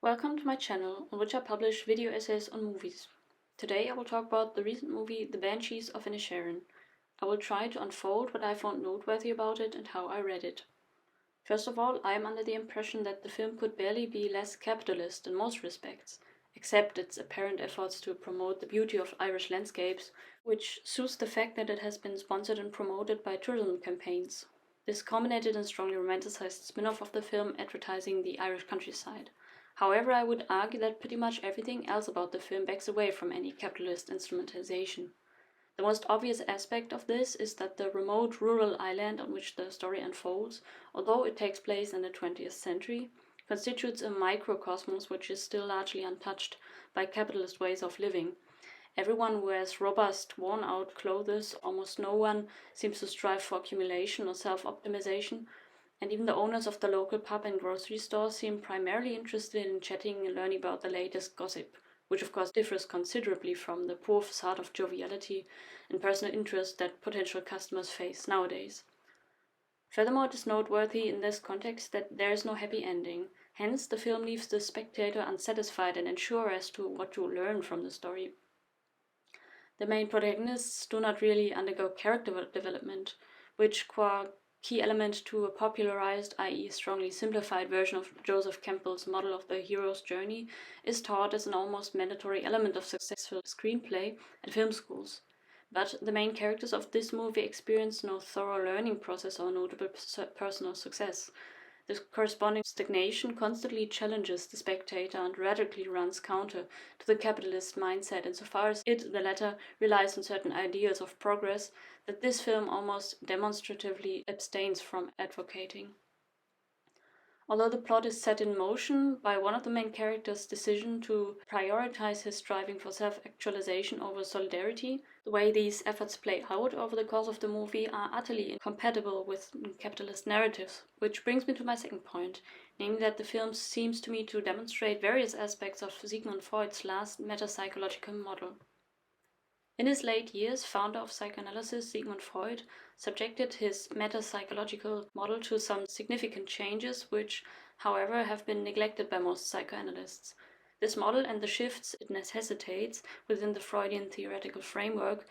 Welcome to my channel, on which I publish video essays on movies. Today I will talk about the recent movie The Banshees of Inisherin. I will try to unfold what I found noteworthy about it and how I read it. First of all, I am under the impression that the film could barely be less capitalist in most respects, except its apparent efforts to promote the beauty of Irish landscapes, which suits the fact that it has been sponsored and promoted by tourism campaigns. This culminated in strongly romanticized spin-off of the film advertising the Irish countryside. However, I would argue that pretty much everything else about the film backs away from any capitalist instrumentalization. The most obvious aspect of this is that the remote rural island on which the story unfolds, although it takes place in the 20th century, constitutes a microcosmos which is still largely untouched by capitalist ways of living. Everyone wears robust, worn-out clothes, almost no one seems to strive for accumulation or self-optimization, and even the owners of the local pub and grocery store seem primarily interested in chatting and learning about the latest gossip, which of course differs considerably from the poor facade of joviality and personal interest that potential customers face nowadays. Furthermore, it is noteworthy in this context that there is no happy ending. Hence, the film leaves the spectator unsatisfied and unsure as to what to learn from the story. The main protagonists do not really undergo character development, which, qua key element to a popularized, i.e. strongly simplified version of Joseph Campbell's model of the hero's journey, is taught as an almost mandatory element of successful screenplay at film schools. But the main characters of this movie experience no thorough learning process or notable personal success. The corresponding stagnation constantly challenges the spectator and radically runs counter to the capitalist mindset insofar as it, the latter, relies on certain ideals of progress that this film almost demonstratively abstains from advocating. Although the plot is set in motion by one of the main characters' decision to prioritize his striving for self-actualization over solidarity, the way these efforts play out over the course of the movie are utterly incompatible with capitalist narratives, which brings me to my second point, namely that the film seems to me to demonstrate various aspects of Sigmund Freud's last metapsychological model. In his late years, founder of psychoanalysis Sigmund Freud subjected his metapsychological model to some significant changes, which, however, have been neglected by most psychoanalysts. This model and the shifts it necessitates within the Freudian theoretical framework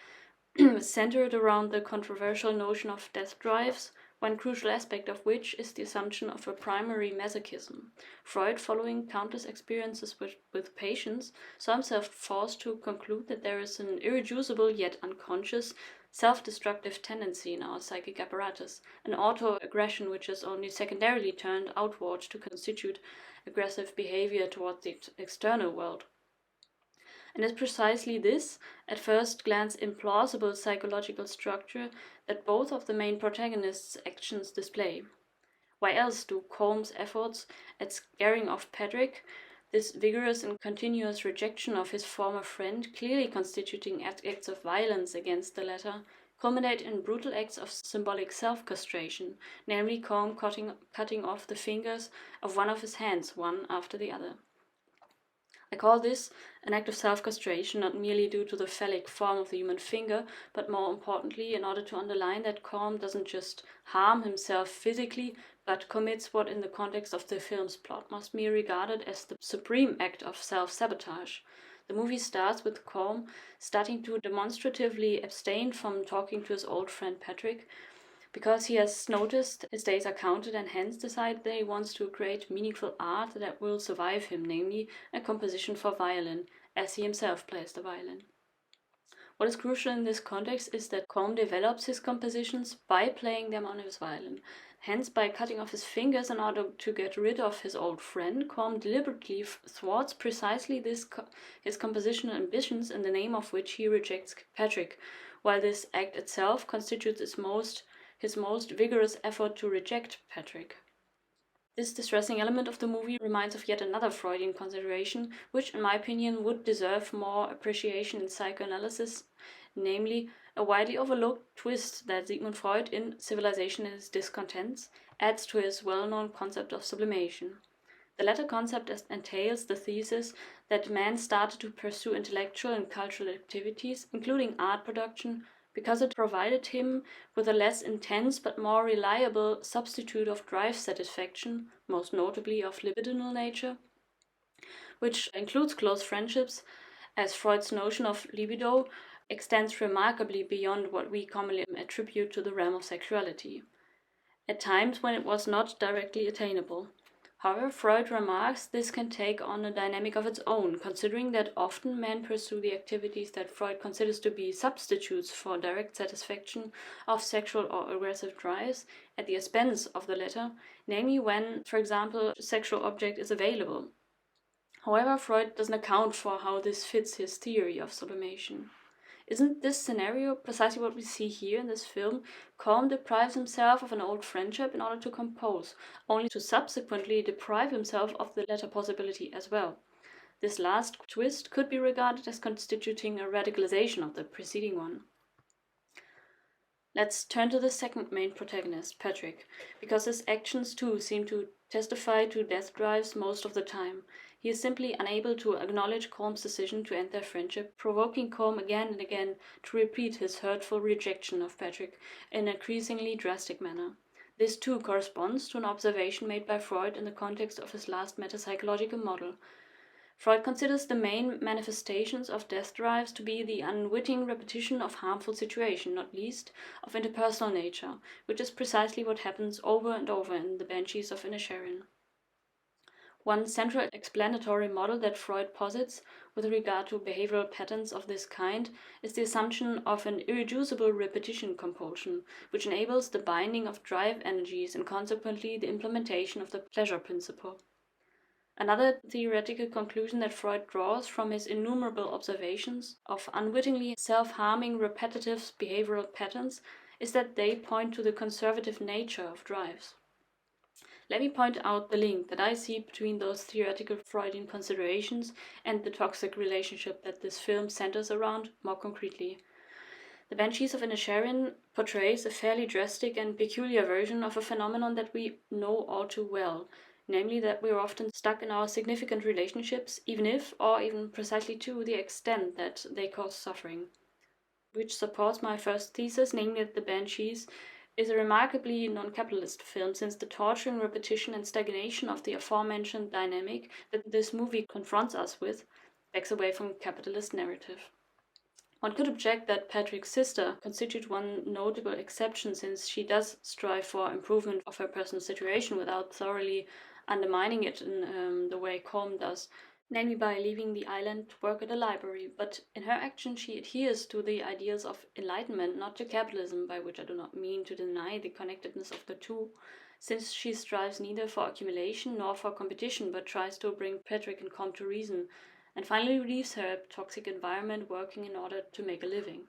centered around the controversial notion of death drives, one crucial aspect of which is the assumption of a primary masochism. Freud, following countless experiences with patients, saw himself forced to conclude that there is an irreducible yet unconscious self-destructive tendency in our psychic apparatus, an auto-aggression which is only secondarily turned outward to constitute aggressive behavior toward the external world. And it's precisely this, at first glance implausible psychological structure, that both of the main protagonists' actions display. Why else do Colm's efforts at scaring off Patrick, this vigorous and continuous rejection of his former friend, clearly constituting acts of violence against the latter, culminate in brutal acts of symbolic self-castration, namely Colm cutting off the fingers of one of his hands, one after the other? I call this an act of self-castration not merely due to the phallic form of the human finger, but more importantly in order to underline that Colm doesn't just harm himself physically, but commits what in the context of the film's plot must be regarded as the supreme act of self-sabotage. The movie starts with Colm starting to demonstratively abstain from talking to his old friend Patrick, because he has noticed his days are counted and hence decided that he wants to create meaningful art that will survive him, namely a composition for violin, as he himself plays the violin. What is crucial in this context is that Colm develops his compositions by playing them on his violin. Hence, by cutting off his fingers in order to get rid of his old friend, Colm deliberately thwarts precisely his compositional ambitions, in the name of which he rejects Patrick, while this act itself constitutes his most vigorous effort to reject Patrick. This distressing element of the movie reminds of yet another Freudian consideration, which, in my opinion, would deserve more appreciation in psychoanalysis, namely a widely overlooked twist that Sigmund Freud, in Civilization and Its Discontents, adds to his well-known concept of sublimation. The latter concept entails the thesis that man started to pursue intellectual and cultural activities, including art production, because it provided him with a less intense but more reliable substitute of drive satisfaction, most notably of libidinal nature, which includes close friendships, as Freud's notion of libido extends remarkably beyond what we commonly attribute to the realm of sexuality, at times when it was not directly attainable. However, Freud remarks this can take on a dynamic of its own, considering that often men pursue the activities that Freud considers to be substitutes for direct satisfaction of sexual or aggressive drives at the expense of the latter, namely when, for example, a sexual object is available. However, Freud doesn't account for how this fits his theory of sublimation. Isn't this scenario precisely what we see here in this film? Colm deprives himself of an old friendship in order to compose, only to subsequently deprive himself of the latter possibility as well. This last twist could be regarded as constituting a radicalization of the preceding one. Let's turn to the second main protagonist, Patrick, because his actions too seem to testify to death drives most of the time. He is simply unable to acknowledge Colm's decision to end their friendship, provoking Colm again and again to repeat his hurtful rejection of Patrick in an increasingly drastic manner. This too corresponds to an observation made by Freud in the context of his last metapsychological model. Freud considers the main manifestations of death drives to be the unwitting repetition of harmful situations, not least of interpersonal nature, which is precisely what happens over and over in the Banshees of Inisherin. One central explanatory model that Freud posits with regard to behavioral patterns of this kind is the assumption of an irreducible repetition compulsion, which enables the binding of drive energies and consequently the implementation of the pleasure principle. Another theoretical conclusion that Freud draws from his innumerable observations of unwittingly self-harming repetitive behavioral patterns is that they point to the conservative nature of drives. Let me point out the link that I see between those theoretical Freudian considerations and the toxic relationship that this film centers around more concretely. The Banshees of Inisherin portrays a fairly drastic and peculiar version of a phenomenon that we know all too well, namely that we are often stuck in our significant relationships, even if, or even precisely to the extent that they cause suffering. Which supports my first thesis, namely that The Banshees is a remarkably non-capitalist film, since the torturing repetition and stagnation of the aforementioned dynamic that this movie confronts us with backs away from capitalist narrative. One could object that Patrick's sister constitutes one notable exception, since she does strive for improvement of her personal situation without thoroughly undermining it in the way Colm does, namely by leaving the island to work at a library. But in her action she adheres to the ideals of enlightenment, not to capitalism, by which I do not mean to deny the connectedness of the two, since she strives neither for accumulation nor for competition, but tries to bring Patrick and Colm to reason, and finally leaves her toxic environment working in order to make a living.